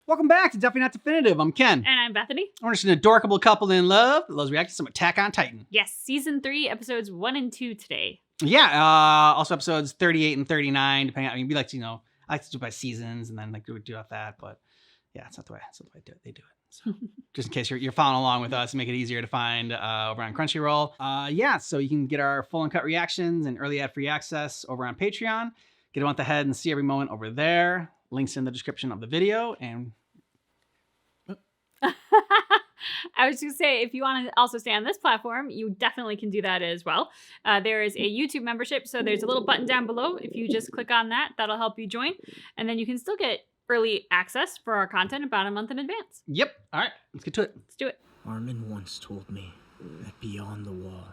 Welcome back to Definitely Not Definitive. I'm Ken. And I'm Bethany. We're just an adorable couple in love that loves reacting to some Attack on Titan. Yes, season 3, episodes 1 and 2 today. Yeah, also episodes 38 and 39, depending on, we like to, I like to do it by seasons and then like do off that, but yeah, it's not the way they do it. So just in case you're following along with us, make it easier to find over on Crunchyroll. Yeah, so you can get our full uncut reactions and early ad-free access over on Patreon. Get a month ahead and see every moment over there. Links in the description of the video. And I was going to say, if you want to also stay on this platform, you definitely can do that as well. There is a YouTube membership, so there's a little button down below. If you just click on that, that'll help you join. And then you can still get early access for our content about a month in advance. Yep. All right, let's get to it. Let's do it. Armin once told me that beyond the wall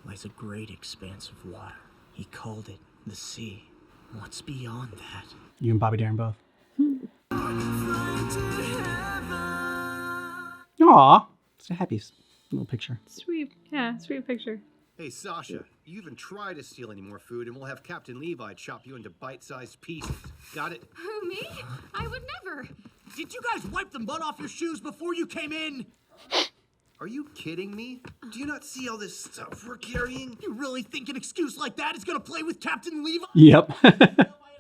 lies a great expanse of water. He called it the sea. What's beyond that? You and Bobby Darin both. Aw, it's a happy little picture. Sweet. Yeah, sweet picture. Hey, Sasha, you even try to steal any more food and we'll have Captain Levi chop you into bite-sized pieces. Got it? Who, me? I would never. Did you guys wipe the mud off your shoes before you came in? Are you kidding me? Do you not see all this stuff we're carrying? You really think an excuse like that is gonna play with Captain Levi? Yep.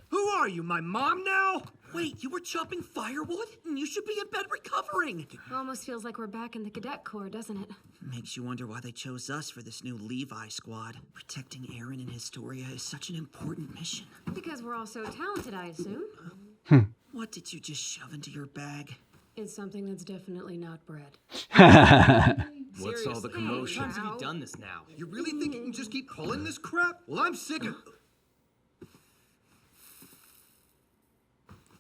Who are you, my mom now? Wait, you were chopping firewood? You should be in bed recovering. Almost feels like we're back in the Cadet Corps, doesn't it? Makes you wonder why they chose us for this new Levi squad. Protecting Eren and Historia is such an important mission. Because we're all so talented, I assume. What did you just shove into your bag? It's something that's definitely not bread. What's all the commotion? Hey, have you done this now? You really think you can just keep pulling this crap? Well, I'm sick of...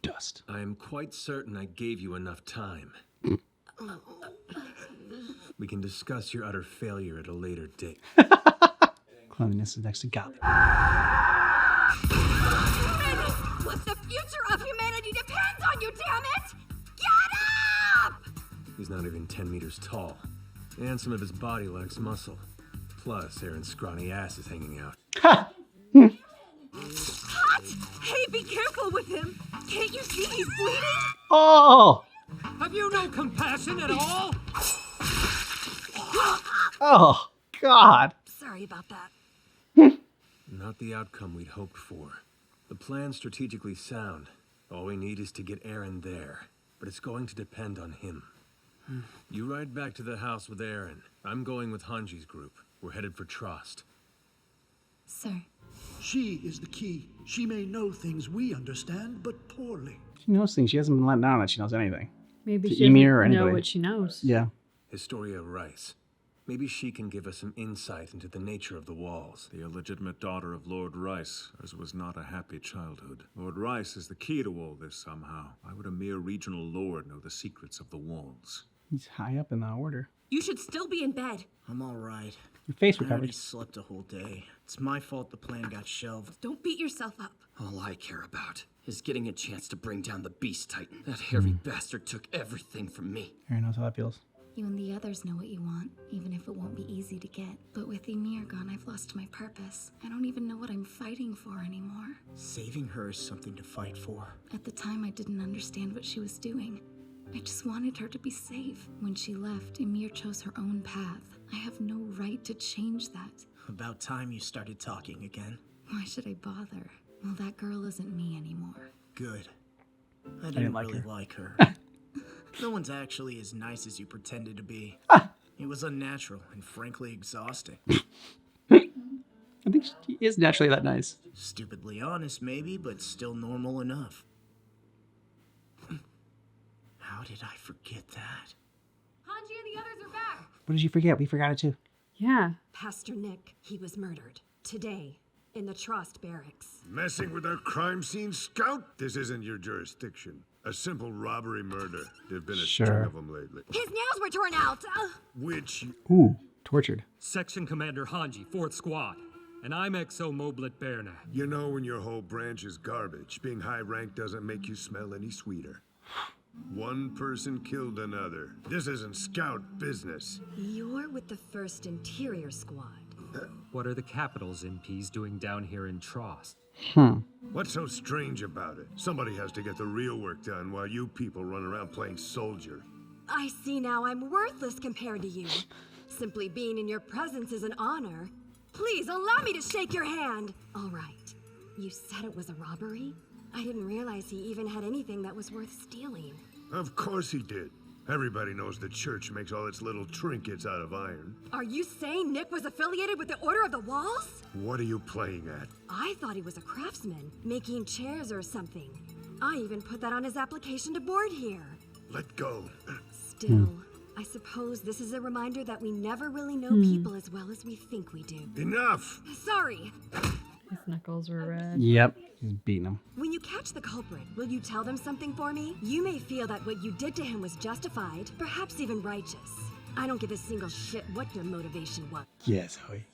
Dust. I am quite certain I gave you enough time. We can discuss your utter failure at a later date. Cleanliness is next to godliness. What the future of humanity depends on you, damn it! Get up! He's not even 10 meters tall, and some of his body lacks muscle. Plus, Eren's scrawny ass is hanging out. Hot! Hey, be careful with him! Can't you see he's bleeding? Oh! Have you no compassion at all? Oh, God. Sorry about that. Not the outcome we'd hoped for. The plan's strategically sound. All we need is to get Eren there. But it's going to depend on him. You ride back to the house with Eren. I'm going with Hanji's group. We're headed for Trost. Sir. She is the key. She may know things we understand, but poorly. She knows things. She hasn't been let down that she knows anything. Maybe To she Ymir or doesn't know anybody. what she knows. Yeah. Historia Rice. Maybe she can give us some insight into the nature of the walls. The illegitimate daughter of Lord Rice, as was not a happy childhood. Lord Rice is the key to all this somehow. Why would a mere regional lord know the secrets of the walls? He's high up in the order. You should still be in bed. I'm all right. Your face I already recovered. slept a whole day. It's my fault the plan got shelved. Don't beat yourself up. All I care about is getting a chance to bring down the Beast Titan. That hairy bastard took everything from me. Aaron knows how that feels. You and the others know what you want, even if it won't be easy to get. But with Ymir gone, I've lost my purpose. I don't even know what I'm fighting for anymore. Saving her is something to fight for. At the time, I didn't understand what she was doing. I just wanted her to be safe. When she left, Ymir chose her own path. I have no right to change that. About time you started talking again. Why should I bother? Well, that girl isn't me anymore. Good. I didn't like really her. like her. No one's actually as nice as you pretended to be. It was unnatural and frankly exhausting. I think she is naturally that nice. Stupidly honest, maybe, but still normal enough. How did I forget that? Hanji and the others are back. What did you forget? We forgot it too. Yeah. Pastor Nick, he was murdered. Today, in the Trost barracks. Messing with our crime scene, Scout? This isn't your jurisdiction. A simple robbery murder. There've been a Sure. string of them lately. His nails were torn out. Which... Ooh, tortured. Section Commander Hanji, 4th Squad. And I'm Exo Moblet Berna. You know when your whole branch is garbage, being high rank doesn't make you smell any sweeter. One person killed another. This isn't Scout business. You're with the 1st Interior Squad. What are the Capital's MPs doing down here in Trost? What's so strange about it? Somebody has to get the real work done while you people run around playing soldier. I see now I'm worthless compared to you. Simply being in your presence is an honor. Please allow me to shake your hand. All right. You said it was a robbery? I didn't realize he even had anything that was worth stealing. Of course he did. Everybody knows the church makes all its little trinkets out of iron. Are you saying Nick was affiliated with the Order of the Walls? What are you playing at? I thought he was a craftsman, making chairs or something. I even put that on his application to board here. Let go. Still, I suppose this is a reminder that we never really know people as well as we think we do. Enough! Sorry. His knuckles were red. Yep, he's beating him. When you catch the culprit, will you tell them something for me? You may feel that what you did to him was justified, perhaps even righteous. I don't give a single shit what your motivation was. Yes, Zoe.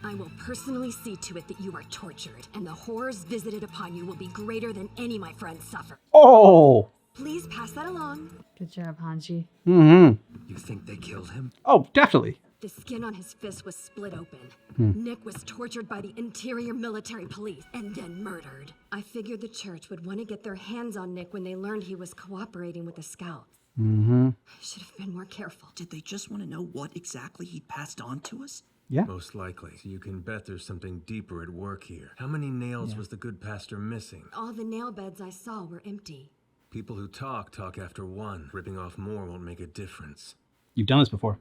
I will personally see to it that you are tortured, and the horrors visited upon you will be greater than any my friends suffer. Oh! Please pass that along. Good job, Hanji. Mm-hmm. You think they killed him? Oh, definitely. The skin on his fist was split open. Hmm. Nick was tortured by the Interior Military Police and then murdered. I figured the church would want to get their hands on Nick when they learned he was cooperating with the Scouts. Mm-hmm. I should have been more careful. Did they just want to know what exactly he passed on to us? Yeah. Most likely. So you can bet there's something deeper at work here. How many nails was the good pastor missing? All the nail beds I saw were empty. People who talk after one. Ripping off more won't make a difference. You've done this before.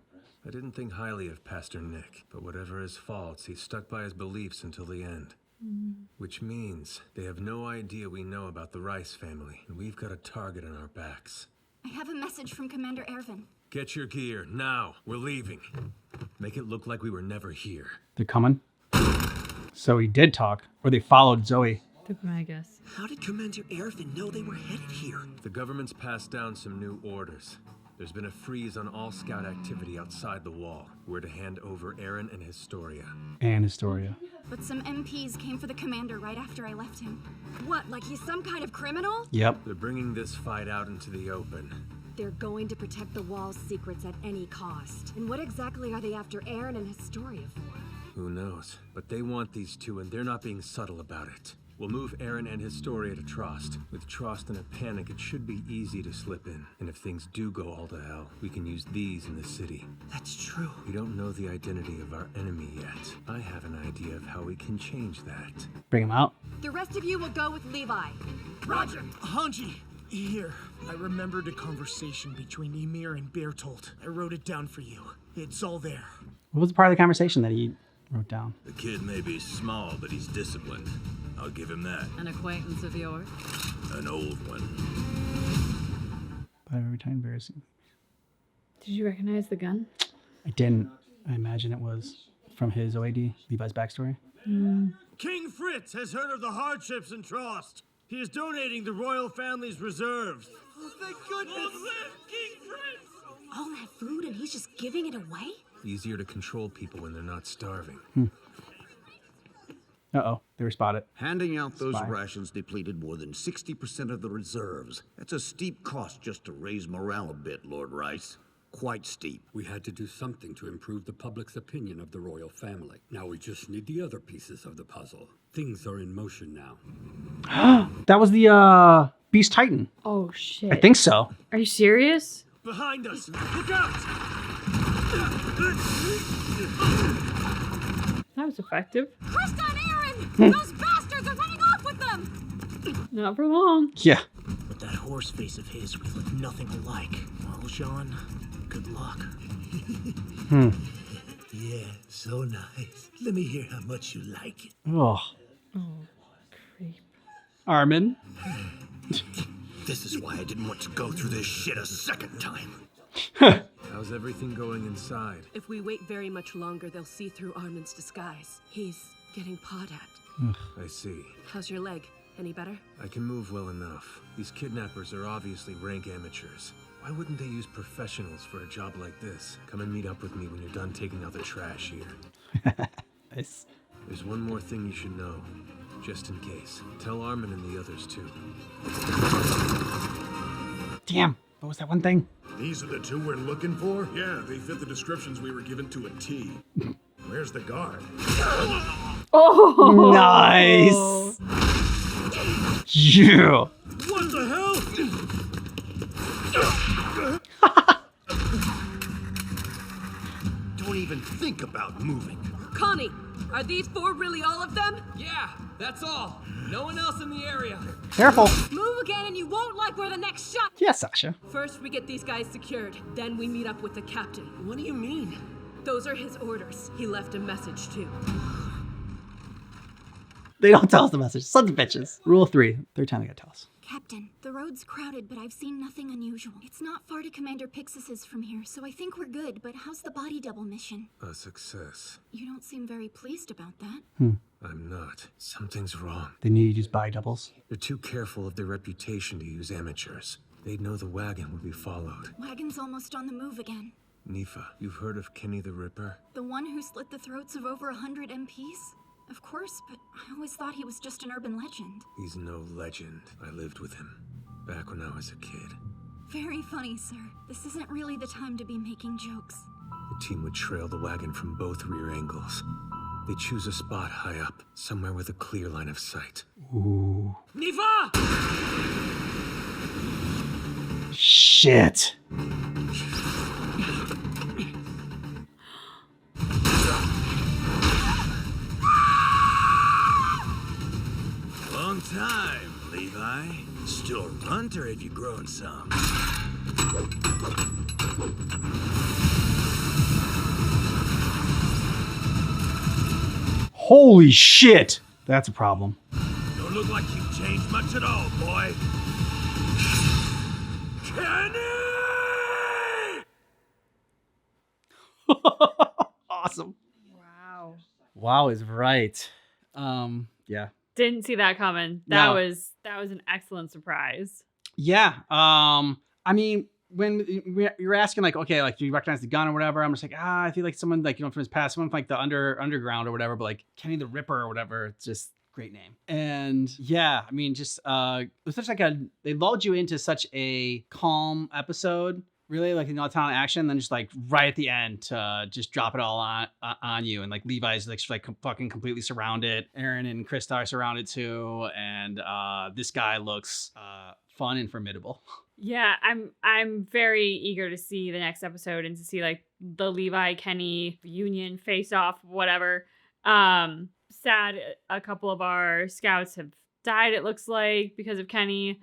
I didn't think highly of Pastor Nick, but whatever his faults, he stuck by his beliefs until the end. Which means they have no idea we know about the Rice family, and we've got a target on our backs. I have a message from Commander Ervin. Get your gear, now. We're leaving. Make it look like we were never here. They're coming. So he did talk, or they followed Zoe. Took my guess. How did Commander Ervin know they were headed here? The government's passed down some new orders. There's been a freeze on all Scout activity outside the wall. We're to hand over Aaron and Historia. And Historia. But some MPs came for the commander right after I left him. What, like he's some kind of criminal? Yep. They're bringing this fight out into the open. They're going to protect the wall's secrets at any cost. And what exactly are they after Aaron and Historia for? Who knows? But they want these two, and they're not being subtle about it. We'll move Aaron and Historia to Trost. With Trost in a panic, it should be easy to slip in. And if things do go all to hell, we can use these in the city. That's true. We don't know the identity of our enemy yet. I have an idea of how we can change that. Bring him out. The rest of you will go with Levi. Roger! Hanji! Here, I remembered a conversation between Ymir and Bertolt. I wrote it down for you. It's all there. What was the part of the conversation that he wrote down? The kid may be small, but he's disciplined. I'll give him that. An acquaintance of yours? An old one. But every time embarrassing. Did you recognize the gun? I didn't. I imagine it was from his OAD, Levi's backstory. King Fritz has heard of the hardships in Trost. He is donating the royal family's reserves. Oh, thank goodness! King Fritz! All that food and he's just giving it away? Easier to control people when they're not starving. Uh-oh, they were spotted. Handing out those Spy. rations depleted more than 60% of the reserves. That's a steep cost just to raise morale a bit, Lord Rice. Quite steep. We had to do something to improve the public's opinion of the royal family. Now we just need the other pieces of the puzzle. Things are in motion now. That was the Beast Titan. Oh, shit. I think so. Are you serious? Behind us! Look out! That was effective. Krista and Aaron! Those bastards are running off with them! Not for long. Yeah. With that horse face of his, we look nothing alike. Well, Jean, good luck. Yeah, so nice. Let me hear how much you like it. Oh. Oh, creep. Armin. This is why I didn't want to go through this shit a second time. How's everything going inside? If we wait very much longer, they'll see through Armin's disguise. He's getting pawed at. I see. How's your leg? Any better? I can move well enough. These kidnappers are obviously rank amateurs. Why wouldn't they use professionals for a job like this? Come and meet up with me when you're done taking out the trash here. Nice. There's one more thing you should know, just in case. Tell Armin and the others too. Damn. What was that one thing? These are the two we're looking for? Yeah, they fit the descriptions we were given to a T. Where's the guard? Oh! Nice. Yeah. What the hell? Don't even think about moving. Connie, are these 4 really all of them? Yeah, that's all. No one else in the area. Careful. Move again and you won't like where the next shot. Yeah, Sasha. First, we get these guys secured. Then we meet up with the captain. What do you mean? Those are his orders. He left a message too. They don't tell us the message. Sons of bitches. Rule 3. Third time they gotta tell us. Captain, the road's crowded, but I've seen nothing unusual. It's not far to Commander Pixis's from here, so I think we're good, but how's the body double mission? A success. You don't seem very pleased about that. I'm not. Something's wrong. They need to use body doubles. They're too careful of their reputation to use amateurs. They'd know the wagon would be followed. Wagon's almost on the move again. Nifa, you've heard of Kenny the Ripper? The one who slit the throats of over 100 MPs? Of course, but I always thought he was just an urban legend. He's no legend. I lived with him back when I was a kid. Very funny, sir. This isn't really the time to be making jokes. The team would trail the wagon from both rear angles. They'd choose a spot high up, somewhere with a clear line of sight. Ooh. Nifa! Shit. Long time, Levi. Still a runt, or have you grown some? Holy shit. That's a problem. Don't look like you've changed much at all, boy. Kenny! Awesome. Wow. Wow is right. Yeah. Didn't see that coming. That No. was an excellent surprise. Yeah. I mean, when you're asking like, okay, like, do you recognize the gun or whatever? I'm just like, I feel like someone like, from his past, someone from like the underground or whatever, but like Kenny the Ripper or whatever. It's just great name. And yeah, I mean, just it was such like they lulled you into such a calm episode. Really, like, a ton of action, then just like right at the end, just drop it all on you, and like Levi's like fucking completely surrounded. Aaron and Krista are surrounded too, and this guy looks fun and formidable. Yeah, I'm very eager to see the next episode and to see like the Levi Kenny reunion, face off, whatever. Sad a couple of our scouts have died, it looks like, because of Kenny.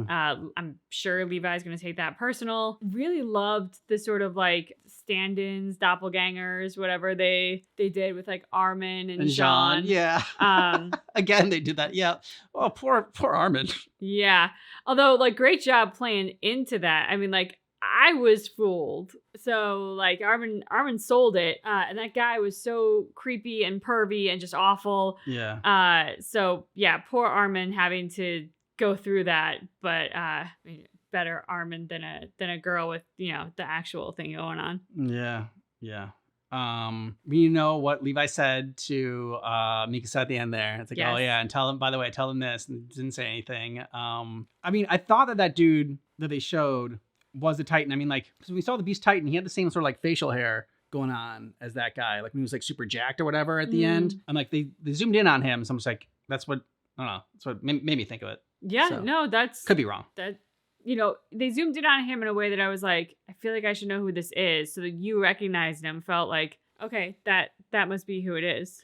I'm sure Levi's gonna take that personal. Really loved the sort of like stand-ins, doppelgangers, whatever they did with like Armin and Jean. Yeah. Again, they did that. Yeah. Oh, poor Armin. Yeah. Although, like, great job playing into that. I mean, like, I was fooled. So, like, Armin sold it. And that guy was so creepy and pervy and just awful. Yeah. So, yeah, poor Armin having to go through that. But I mean, better Armin than a girl with, the actual thing going on. Yeah. Yeah. We know what Levi said to Mikasa at the end there. It's like, Yes. oh yeah, and tell him this, and didn't say anything. I mean, I thought that dude that they showed was the Titan. I mean, like, because we saw the Beast Titan, he had the same sort of like facial hair going on as that guy, like when he was like super jacked or whatever at the end. And like they zoomed in on him, so I'm just like, that's what made me think of it. Yeah, So, no, that's could be wrong. That they zoomed in on him in a way that I was like, I feel like I should know who this is. So that you recognized him, felt like, okay, that must be who it is.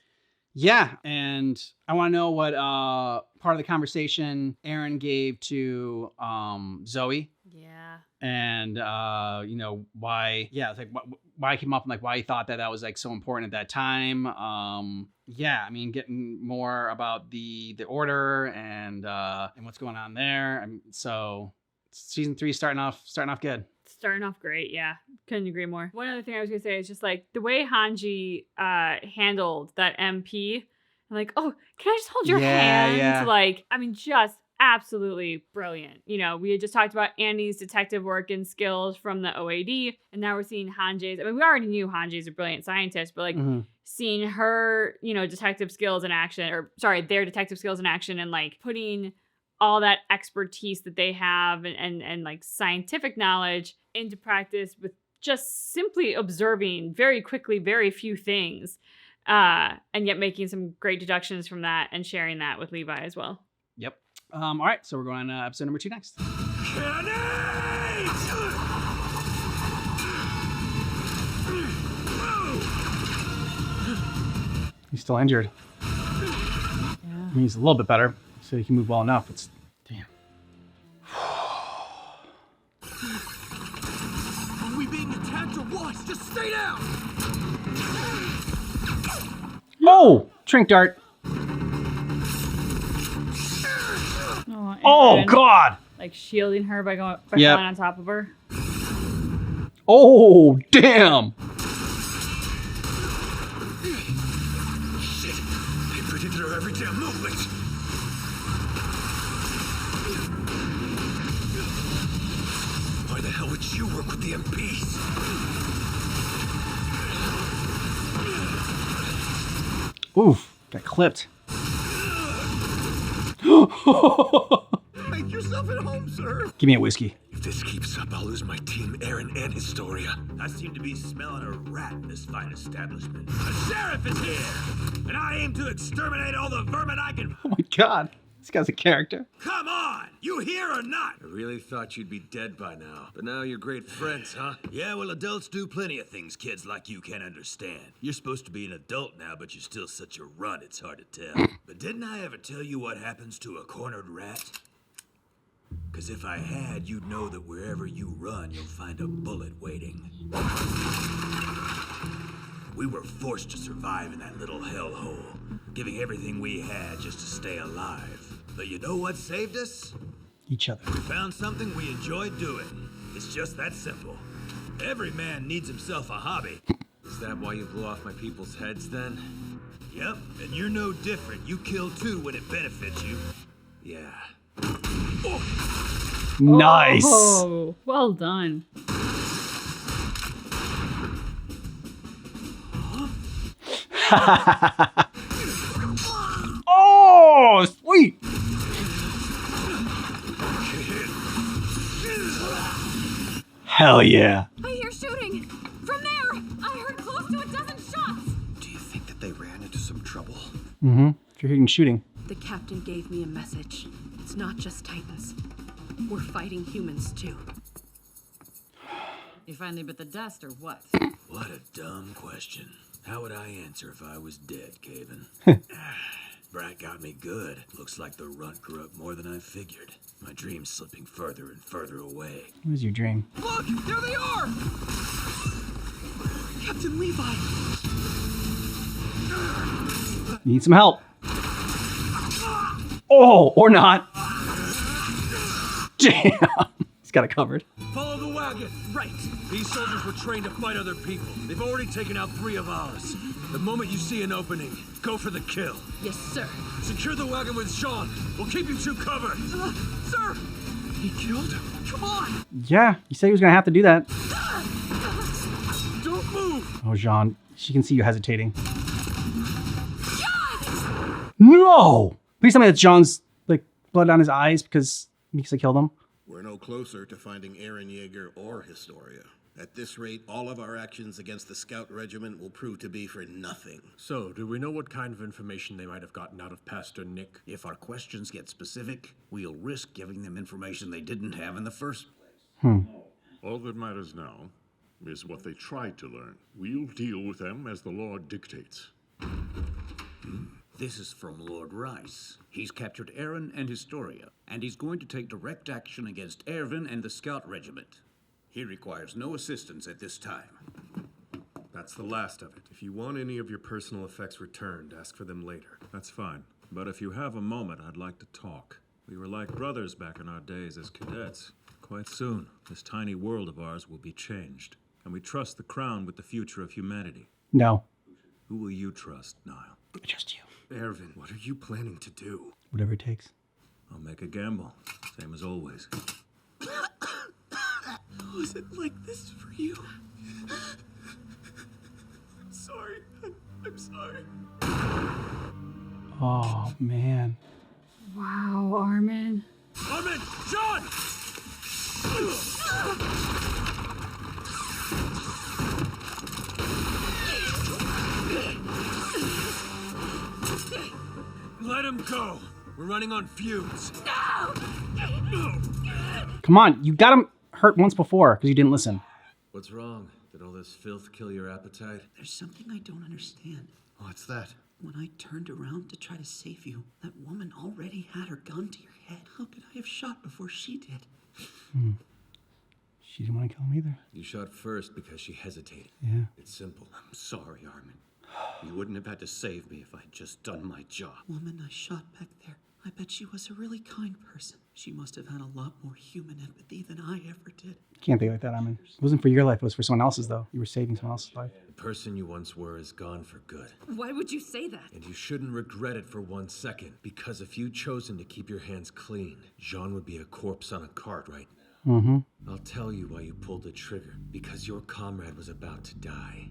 Yeah, and I want to know what part of the conversation Aaron gave to Zoe. Yeah. And why? Yeah, it's like why it came up and like why he thought that was like so important at that time. Yeah, I mean, getting more about the order and what's going on there. I mean, so season 3 starting off good. Starting off great, yeah. Couldn't agree more. One other thing I was gonna say is just like the way Hanji handled that MP. I'm like, oh, can I just hold your hand? Yeah. Like, I mean, just absolutely brilliant. We had just talked about Annie's detective work and skills from the OAD, and now we're seeing Hanji's. I mean, we already knew Hanji's a brilliant scientist, but like seeing her, detective skills in action, their detective skills in action, and like putting all that expertise that they have and like scientific knowledge into practice with just simply observing very quickly very few things, and yet making some great deductions from that and sharing that with Levi as well. Yep. All right, so we're going on episode number 2 next. He's still injured. I mean, he's a little bit better, so he can move well enough. It's damn. Are we being attacked or what? Just stay down! Oh! Trink dart. Oh, Aaron, God! Like shielding her by going Yep. flying on top of her. Oh, damn! Shit! They predicted our every damn movement! Why the hell would you work with the MPs? Oof, got clipped. Make yourself at home, sir! Give me a whiskey. If this keeps up, I'll lose my team, Aaron and Historia. I seem to be smelling a rat in this fine establishment. The sheriff is here! And I aim to exterminate all the vermin I can. Oh my God, this guy's a character. Come on! You here or not? I really thought you'd be dead by now. But now you're great friends, huh? Yeah, well, adults do plenty of things kids like you can't understand. You're supposed to be an adult now, but you're still such a runt, it's hard to tell. But didn't I ever tell you what happens to a cornered rat? Because if I had, you'd know that wherever you run, you'll find a bullet waiting. We were forced to survive in that little hellhole, giving everything we had just to stay alive. But you know what saved us? Each other. We found something we enjoyed doing. It's just that simple. Every man needs himself a hobby. Is that why you blew off my people's heads then? Yep, and you're no different. You kill too when it benefits you. Yeah. Nice. Oh, well done. Oh, sweet. Hell yeah. I hear shooting! From there! I heard close to a dozen shots! Do you think that they ran into some trouble? Mm-hmm. If you're hearing shooting. The captain gave me a message. It's not just Titans. We're fighting humans too. You finally bit the dust or what? What a dumb question. How would I answer if I was dead, Caven? Brat got me good. Looks like the runt grew up more than I figured. My dream's slipping further and further away. What was your dream? Look! There they are! Captain Levi! Need some help. Oh, or not. Damn. He's got it covered. Follow the wagon! Right! These soldiers were trained to fight other people. They've already taken out 3 of ours. The moment you see an opening, go for the kill. Yes, sir. Secure the wagon with Sean. We'll keep you 2 covered. Sir! He killed him. Come on! Yeah, he said he was going to have to do that. Don't move! Oh, Jean, she can see you hesitating. No! Please tell me that John's, like, blood on his eyes because I killed him. We're no closer to finding Aaron Yeager or Historia. At this rate, all of our actions against the Scout Regiment will prove to be for nothing. So, do we know what kind of information they might have gotten out of Pastor Nick? If our questions get specific, we'll risk giving them information they didn't have in the first place. All that matters now is what they tried to learn. We'll deal with them as the law dictates. This is from Lord Rice. He's captured Aaron and Historia, and he's going to take direct action against Erwin and the Scout Regiment. He requires no assistance at this time. That's the last of it. If you want any of your personal effects returned, ask for them later. That's fine. But if you have a moment, I'd like to talk. We were like brothers back in our days as cadets. Quite soon, this tiny world of ours will be changed. And we trust the Crown with the future of humanity. No. Who will you trust, Niall? Just you. Erwin, what are you planning to do? Whatever it takes. I'll make a gamble. Same as always. Was it like this for you? Sorry. I'm sorry. Oh, man. Wow, Armin. Armin! John! Let him go. We're running on fumes. Come on, you got him hurt once before because you didn't listen. What's wrong? Did all this filth kill your appetite? There's something I don't understand. What's that? When I turned around to try to save you, that woman already had her gun to your head. How could I have shot before she did? She didn't want to kill him either. You shot first because she hesitated. Yeah. It's simple. I'm sorry, Armin. You wouldn't have had to save me if I'd just done my job. Woman I shot back there, I bet she was a really kind person. She must have had a lot more human empathy than I ever did. Can't think like that, I mean. It wasn't for your life, it was for someone else's, though. You were saving someone else's life. The person you once were is gone for good. Why would you say that? And you shouldn't regret it for 1 second, because if you'd chosen to keep your hands clean, Jean would be a corpse on a cart right now. I'll tell you why you pulled the trigger. Because your comrade was about to die.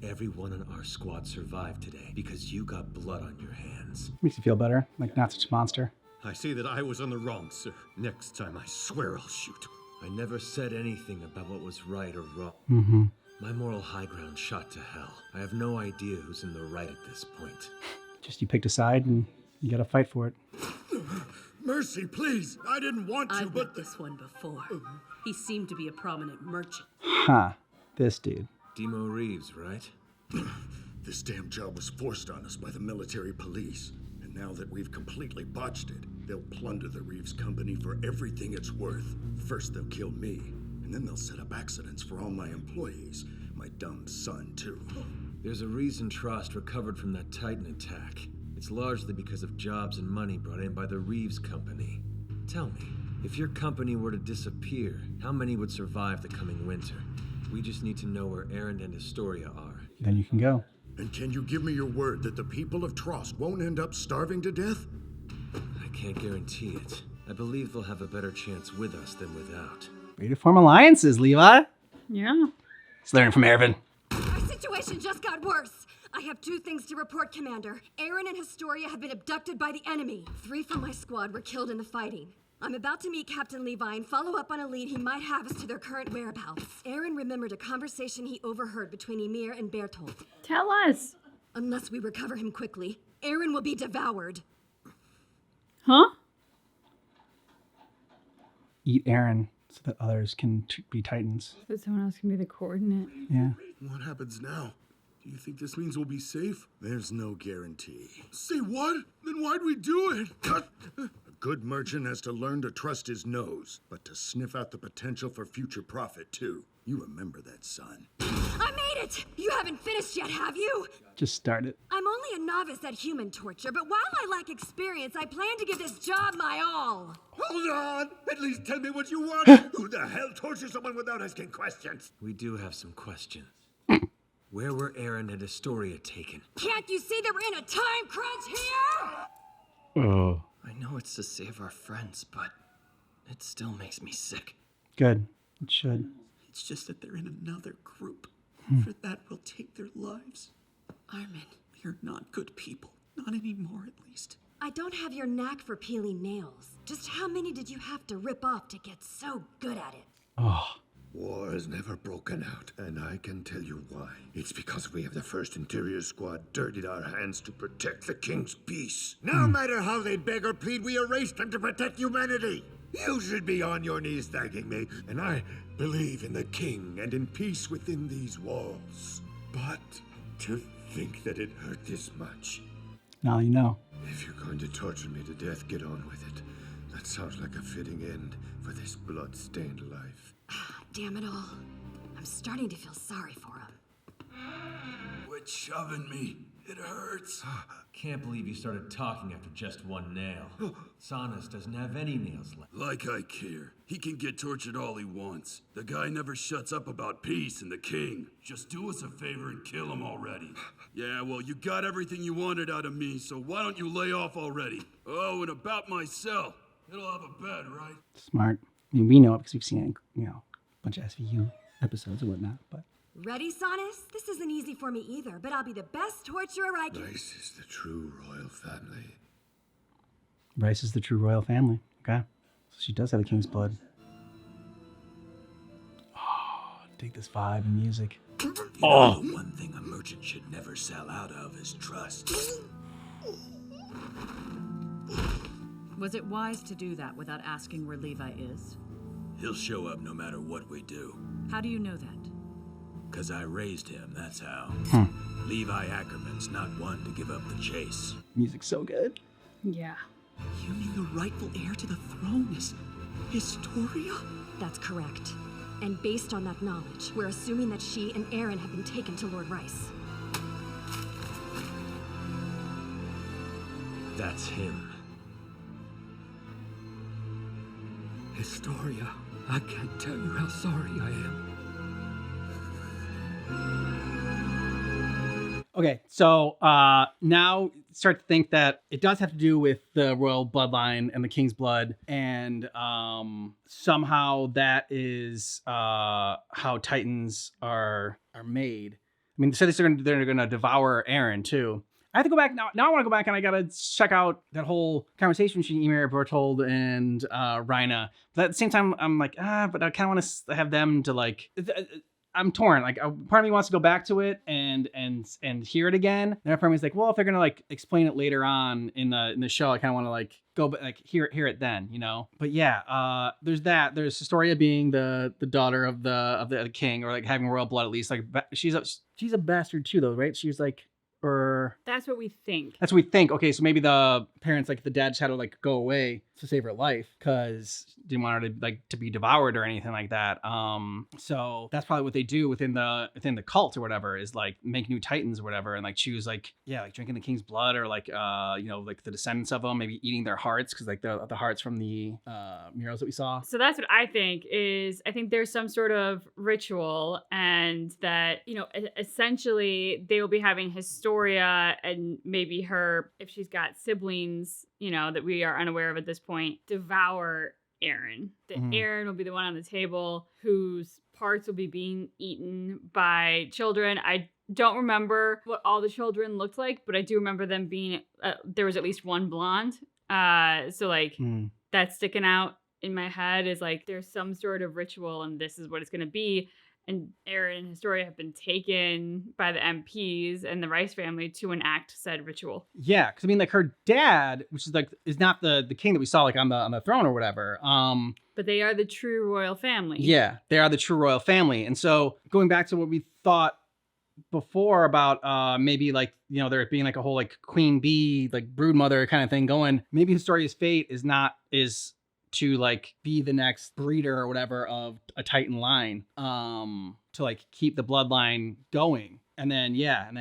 Everyone in our squad survived today because you got blood on your hands. Makes you feel better, like not such a monster. I see that I was on the wrong, sir. Next time, I swear I'll shoot. I never said anything about what was right or wrong. My moral high ground shot to hell. I have no idea who's in the right at this point. Just you picked a side and you gotta fight for it. Mercy, please. I didn't want to, I've but... met this one before. He seemed to be a prominent merchant. Huh. This dude. Demo Reeves, right? This damn job was forced on us by the military police. And now that we've completely botched it, they'll plunder the Reeves company for everything it's worth. First they'll kill me, and then they'll set up accidents for all my employees. My dumb son, too. There's a reason Trost recovered from that Titan attack. It's largely because of jobs and money brought in by the Reeves company. Tell me, if your company were to disappear, how many would survive the coming winter? We just need to know where Aaron and Historia are. Then you can go. And can you give me your word that the people of Trost won't end up starving to death? I can't guarantee it. I believe they'll have a better chance with us than without. Way to form alliances, Levi. Yeah. Let's learn from Ervin. Our situation just got worse. I have 2 things to report, Commander. Aaron and Historia have been abducted by the enemy. 3 from my squad were killed in the fighting. I'm about to meet Captain Levi and follow up on a lead he might have as to their current whereabouts. Aaron remembered a conversation he overheard between Ymir and Bertolt. Tell us. Unless we recover him quickly, Aaron will be devoured. Huh? Eat Aaron so that others can be Titans. So someone else can be the coordinate. Yeah. What happens now? Do you think this means we'll be safe? There's no guarantee. Say what? Then why'd we do it? A good merchant has to learn to trust his nose, but to sniff out the potential for future profit, too. You remember that, son. I made it! You haven't finished yet, have you? Just start it. I'm only a novice at human torture, but while I lack experience, I plan to give this job my all. Hold on! At least tell me what you want! Who the hell tortures someone without asking questions? We do have some questions. Where were Aaron and Historia taken? Can't you see that we're in a time crunch here? Oh. I know it's to save our friends, but it still makes me sick. Good. It should. It's just that they're in another group. For that, we'll take their lives. Armin, they're not good people. Not anymore, at least. I don't have your knack for peeling nails. Just how many did you have to rip off to get so good at it? Oh. War has never broken out, and I can tell you why. It's because we have the 1st Interior Squad dirtied our hands to protect the King's peace. No matter how they beg or plead, we erased them to protect humanity. You should be on your knees thanking me, and I believe in the King and in peace within these walls. But to think that it hurt this much. Now you know. If you're going to torture me to death, get on with it. That sounds like a fitting end for this blood-stained life. Damn it all. I'm starting to feel sorry for him. Quit shoving me. It hurts. Can't believe you started talking after just 1 nail. Sanus doesn't have any nails left. Like I care. He can get tortured all he wants. The guy never shuts up about peace and the king. Just do us a favor and kill him already. Yeah, well, you got everything you wanted out of me, so why don't you lay off already? Oh, and about my cell. It'll have a bed, right? Smart. I mean, we know it because we've seen it, a bunch of SVU episodes and whatnot, but... Ready, Sanus? This isn't easy for me either, but I'll be the best torturer I can. This is the true royal family. Bryce is the true royal family. Okay. So she does have the king's blood. Oh, dig this vibe and music. You know, the one thing a merchant should never sell out of is trust. Was it wise to do that without asking where Levi is? He'll show up no matter what we do. How do you know that? 'Cause I raised him, that's how. Levi Ackerman's not one to give up the chase. Music's so good. Yeah. You mean the rightful heir to the throne is Historia? That's correct. And based on that knowledge, we're assuming that she and Aaron have been taken to Lord Rice. That's him. Historia, I can't tell you how sorry I am. Okay, so now start to think that it does have to do with the royal bloodline and the king's blood, and somehow that is how Titans are made. I mean, they said they're gonna devour Aaron too. I have to go back now. Now I want to go back and I gotta check out that whole conversation between Ymir, Bertold, and Rhaina. But at the same time, I'm like, but I kind of want to have them to like. I'm torn. Like, part of me wants to go back to it and hear it again. And another part of me is like, well, if they're gonna like explain it later on in the show, I kind of want to like go like hear it then, you know. But yeah, there's that. There's Historia being the daughter of the king, or like having royal blood at least. Like she's a bastard too, though, right? She's like. Or that's what we think. That's what we think. Okay, so maybe the parents, like the dad, just had to like go away to save her life because didn't want her to like to be devoured or anything like that. So that's probably what they do within the cult or whatever, is like make new Titans or whatever, and like choose like drinking the king's blood, or like like the descendants of them, maybe eating their hearts, because like the hearts from the murals that we saw. So that's what I think is. I think there's some sort of ritual, and that essentially they will be having Historia and maybe her, if she's got siblings, that we are unaware of at this point, devour Aaron. That Aaron will be the one on the table whose parts will be being eaten by children. I don't remember what all the children looked like, but I do remember them being, there was at least one blonde. So like that's sticking out in my head is like, there's some sort of ritual and this is what it's going to be. And Aaron and Historia have been taken by the MPs and the Rice family to enact said ritual. Yeah, because I mean, like her dad, which is like is not the king that we saw like on the throne or whatever. But they are the true royal family. Yeah, they are the true royal family. And so going back to what we thought before about maybe like there being like a whole like queen bee like brood mother kind of thing going. Maybe Historia's fate is to like be the next breeder or whatever of a Titan line, to like keep the bloodline going. And then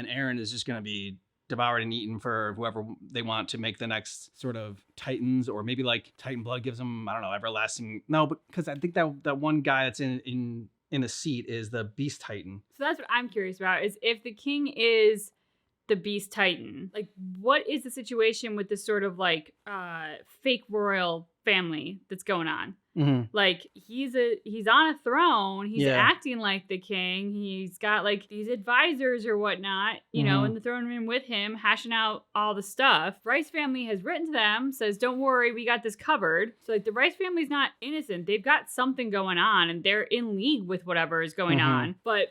Aaron is just going to be devoured and eaten for whoever they want to make the next sort of Titans, or maybe like Titan blood gives them, I don't know, everlasting. No, but because I think that one guy that's in the seat is the Beast Titan. So that's what I'm curious about, is if the king is the Beast Titan, like what is the situation with this sort of like fake royal family that's going on? Like he's on a throne, he's acting like the king, he's got like these advisors or whatnot, in the throne room with him, hashing out all the stuff. Rice family has written to them, says, don't worry, we got this covered. So like the Rice family's not innocent, they've got something going on and they're in league with whatever is going on, but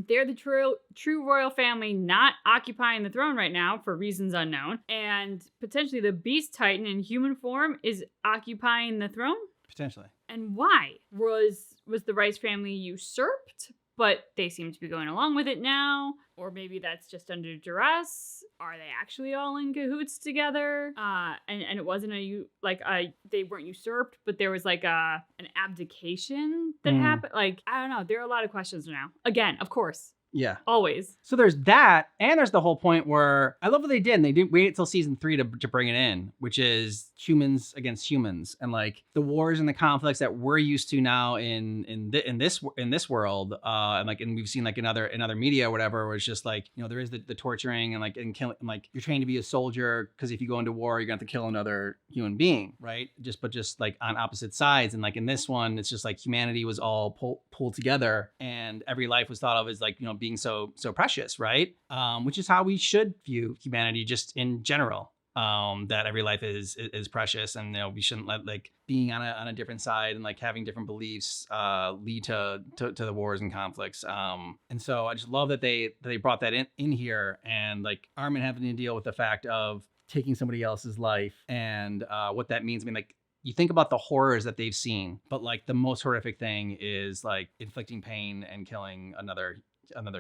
they're the true royal family, not occupying the throne right now for reasons unknown. And potentially the Beast Titan in human form is occupying the throne? Potentially. And why? Was the Rice family usurped, but they seem to be going along with it now? Or maybe that's just under duress? Are they actually all in cahoots together? And it wasn't they weren't usurped, but there was like an abdication that happened. Like, I don't know. There are a lot of questions now. Again, of course. Yeah. Always. So there's that, and there's the whole point where I love what they did, and they didn't wait until season 3 to bring it in, which is humans against humans, and like the wars and the conflicts that we're used to now in this world, and we've seen like in other media or whatever, where it's just like there is the torturing and killing, and like you're trained to be a soldier because if you go into war you're going to have to kill another human being, right? Just like on opposite sides, and like in this one it's just like humanity was all pulled together, and every life was thought of as like being so precious, right? Which is how we should view humanity just in general. That every life is precious, and we shouldn't let like being on a different side and like having different beliefs lead to the wars and conflicts. And so I just love that they brought that in here, and like Armin having to deal with the fact of taking somebody else's life and what that means. I mean, like, you think about the horrors that they've seen, but like the most horrific thing is like inflicting pain and killing another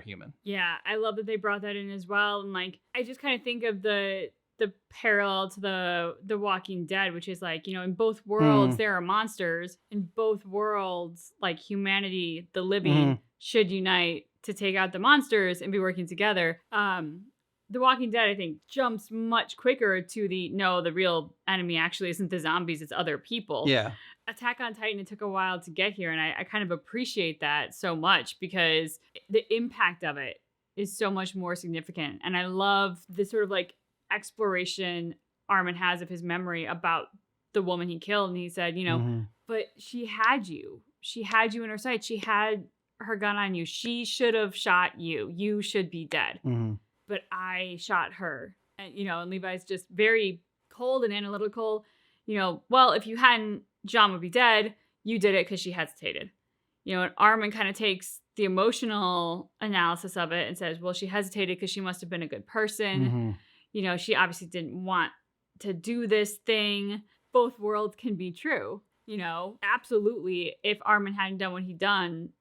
human. Yeah, I love that they brought that in as well. And like, I just kind of think of the parallel to the Walking Dead, which is like, you know, in both worlds there are monsters. In both worlds, like, humanity, the living, should unite to take out the monsters and be working together. The Walking Dead, I think, jumps much quicker to the real enemy actually isn't the zombies, it's other people. Yeah. Attack on Titan, it took a while to get here, and I kind of appreciate that so much because the impact of it is so much more significant. And I love the sort of like exploration Armin has of his memory about the woman he killed. And he said, you know, but she had you. She had you in her sights. She had her gun on you. She should have shot you. You should be dead. But I shot her. And, you know, and Levi's just very cold and analytical. You know, well, if you hadn't, John would be dead. You did it because she hesitated. You know, and Armin kind of takes the emotional analysis of it and says, well, she hesitated because she must have been a good person. You know, she obviously didn't want to do this thing. Both worlds can be true. You know, absolutely. If Armin hadn't done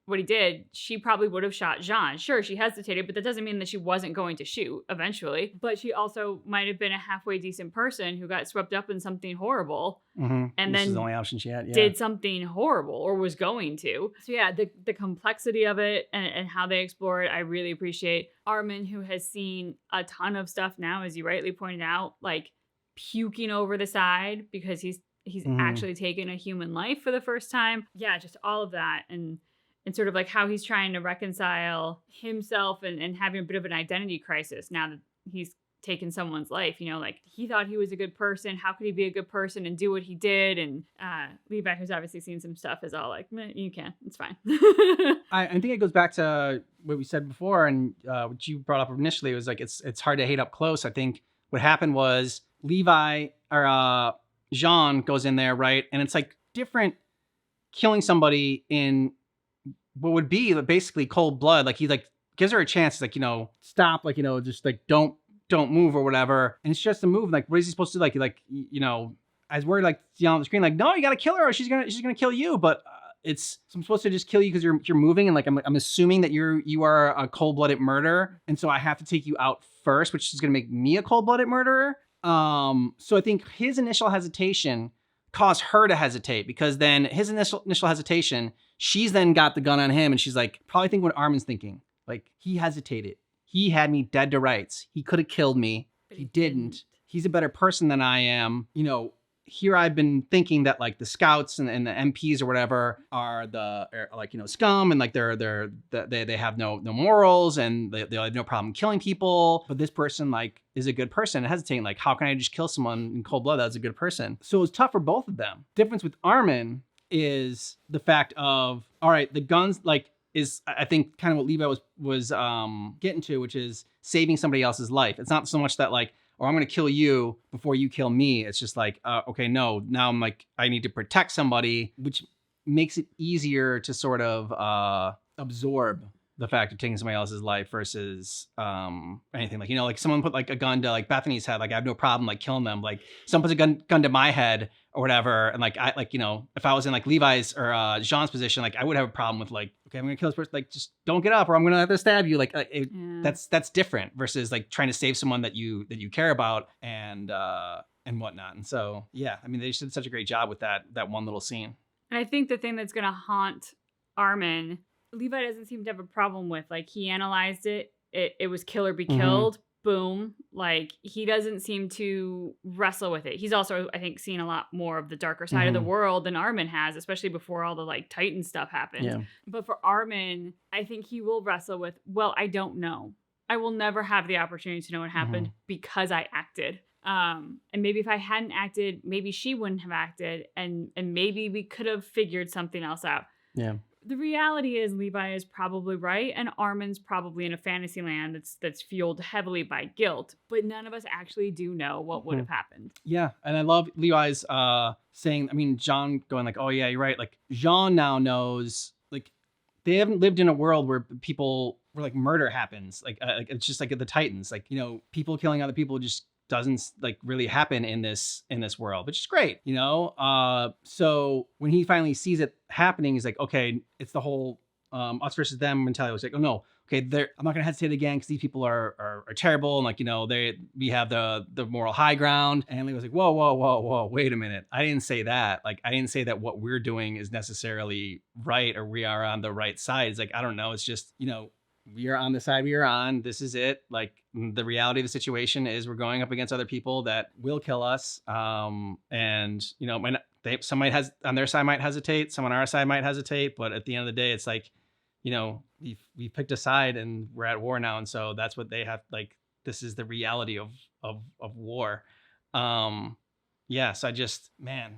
what he did, she probably would have shot Jean. Sure, she hesitated, but that doesn't mean that she wasn't going to shoot eventually. But she also might have been a halfway decent person who got swept up in something horrible and this then is the only option she had. Yeah. did something horrible or was going to. So yeah, the complexity of it and how they explore it, I really appreciate. Armin, who has seen a ton of stuff now, as you rightly pointed out, like puking over the side because he's actually taken a human life for the first time. Yeah, just all of that. And sort of like how he's trying to reconcile himself and having a bit of an identity crisis now that he's taken someone's life. You know, like, he thought he was a good person. How could he be a good person and do what he did? And Levi, who's obviously seen some stuff, is all like, you can. It's fine. I think it goes back to what we said before and what you brought up initially. It was like, it's hard to hate up close. I think what happened was Levi, or Jean goes in there, right? And it's like different killing somebody in what would be basically cold blood. Like, he like gives her a chance. He's like, you know, stop, like, you know, just like don't move or whatever. And it's just a move. Like, what is he supposed to do? Like, you know, as we're like yelling on the screen, like, no, you gotta kill her or she's gonna kill you. But I'm supposed to just kill you because you're moving, and like I'm assuming that you are a cold-blooded murderer, and so I have to take you out first, which is gonna make me a cold-blooded murderer. So I think his initial hesitation caused her to hesitate, because then his initial hesitation, she's then got the gun on him, and she's like, probably think what Armin's thinking. Like, he hesitated. He had me dead to rights. He could have killed me. But he didn't. He's a better person than I am. You know, here I've been thinking that like the scouts and the MPs or whatever are like, you know, scum, and like they have no morals, and they have no problem killing people. But this person like is a good person and hesitating, like, how can I just kill someone in cold blood that's a good person? So it's tough for both of them. Difference with Armin is the fact of, all right, the guns like is, I think, kind of what Levi was getting to, which is saving somebody else's life. It's not so much that like, or I'm going to kill you before you kill me. It's just like, okay, no, now I'm like, I need to protect somebody, which makes it easier to sort of absorb the fact of taking somebody else's life versus anything. Like, you know, like someone put like a gun to like Bethany's head, like I have no problem like killing them. Like someone puts a gun to my head or whatever, and like I like, you know, if I was in like Levi's or Jean's position, like I would have a problem with like, okay, I'm gonna kill this person, like just don't get up or I'm gonna have to stab you. Like that's different versus like trying to save someone that you care about and whatnot. And so yeah, I mean, they just did such a great job with that one little scene. And I think the thing that's gonna haunt Armin, Levi doesn't seem to have a problem with. Like, he analyzed it. It was kill or be killed. Boom. Like, he doesn't seem to wrestle with it. He's also, I think, seen a lot more of the darker side of the world than Armin has, especially before all the like Titan stuff happened. Yeah. But for Armin, I think he will wrestle with, well, I don't know. I will never have the opportunity to know what happened because I acted. And maybe if I hadn't acted, maybe she wouldn't have acted, and maybe we could have figured something else out. Yeah. The reality is Levi is probably right, and Armin's probably in a fantasy land that's fueled heavily by guilt, but none of us actually do know what would have happened. Yeah, and I love Levi's saying, I mean, Jean going like, oh yeah, you're right. Like, Jean now knows, like, they haven't lived in a world where like murder happens. Like it's just like the Titans, like, you know, people killing other people just doesn't like really happen in this world, which is great, you know. So when he finally sees it happening, he's like, okay, it's the whole us versus them mentality. Was like, oh no, okay, I'm not gonna hesitate again because these people are terrible, and like, you know, we have the moral high ground. And Lee was like, whoa, wait a minute, I didn't say that. Like, I didn't say that what we're doing is necessarily right or we are on the right side. It's like, I don't know, it's just, you know, we are on the side we are on. This is it. Like, the reality of the situation is we're going up against other people that will kill us. And you know, some might on their side might hesitate, some on our side might hesitate, but at the end of the day, it's like, you know, we picked a side and we're at war now, and so that's what they have. Like, this is the reality of war. Yeah, so I just, man,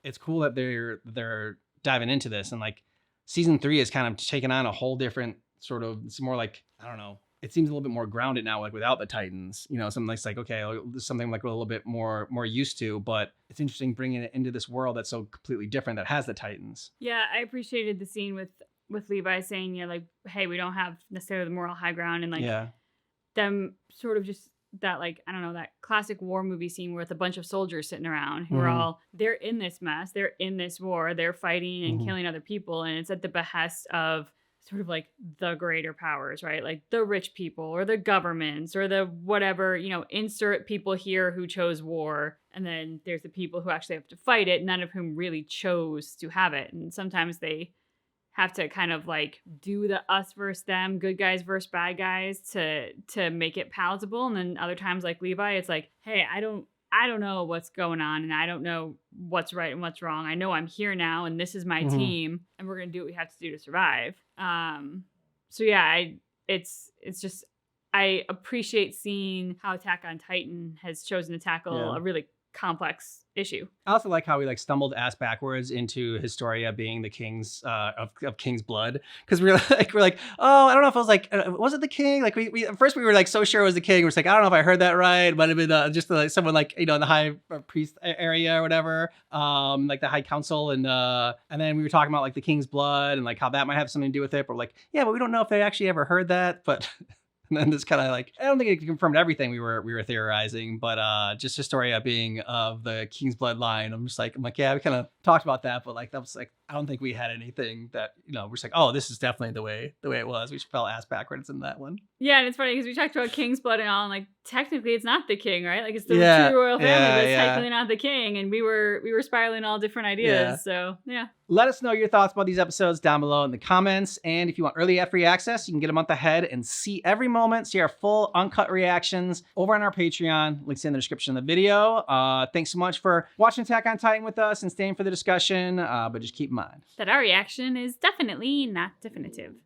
it's cool that they're diving into this, and like season 3 is kind of taking on a whole different sort of, it's more like, I don't know, it seems a little bit more grounded now, like without the Titans, you know, something that's like, okay, something like we're a little bit more used to, but it's interesting bringing it into this world that's so completely different that has the Titans. Yeah, I appreciated the scene with Levi saying, you know, like, hey, we don't have necessarily the moral high ground, and like them sort of just that, like, I don't know, that classic war movie scene with a bunch of soldiers sitting around who are they're in this mess, they're in this war, they're fighting and killing other people, and it's at the behest of sort of like the greater powers, right? Like the rich people or the governments or the whatever, you know, insert people here who chose war. And then there's the people who actually have to fight it, none of whom really chose to have it. And sometimes they have to kind of like do the us versus them, good guys versus bad guys to make it palatable. And then other times, like Levi, it's like, hey, I don't know what's going on, and I don't know what's right and what's wrong. I know I'm here now, and this is my team, and we're gonna do what we have to do to survive. So yeah, it's just, I appreciate seeing how Attack on Titan has chosen to tackle a really complex issue. I also like how we like stumbled ass backwards into Historia being the king's of King's blood, because we're like, oh, I don't know if it was like, was it the king? Like we at first we were like so sure it was the king. We're just like, I don't know if I heard that right. It might have been just like someone like, you know, in the high priest area or whatever, like the high council, and then we were talking about like the king's blood and like how that might have something to do with it. But we're like, yeah, but we don't know if they actually ever heard that, but. And then this kind of like, I don't think it confirmed everything we were theorizing, but just Historia being of the King's bloodline, I'm like, yeah, we kind of talked about that, but like that was like, I don't think we had anything that, you know, we're just like, oh, this is definitely the way it was. We just fell ass backwards in that one. Yeah, and it's funny because we talked about King's blood and all, and like technically it's not the king, right? Like it's the true royal family, but it's technically not the king, and we were spiraling all different ideas. So yeah. Let us know your thoughts about these episodes down below in the comments. And if you want early free access, you can get a month ahead and see every moment, see our full uncut reactions over on our Patreon. Links in the description of the video. Thanks so much for watching Attack on Titan with us and staying for the discussion. But just keep in mind that our reaction is definitely not definitive.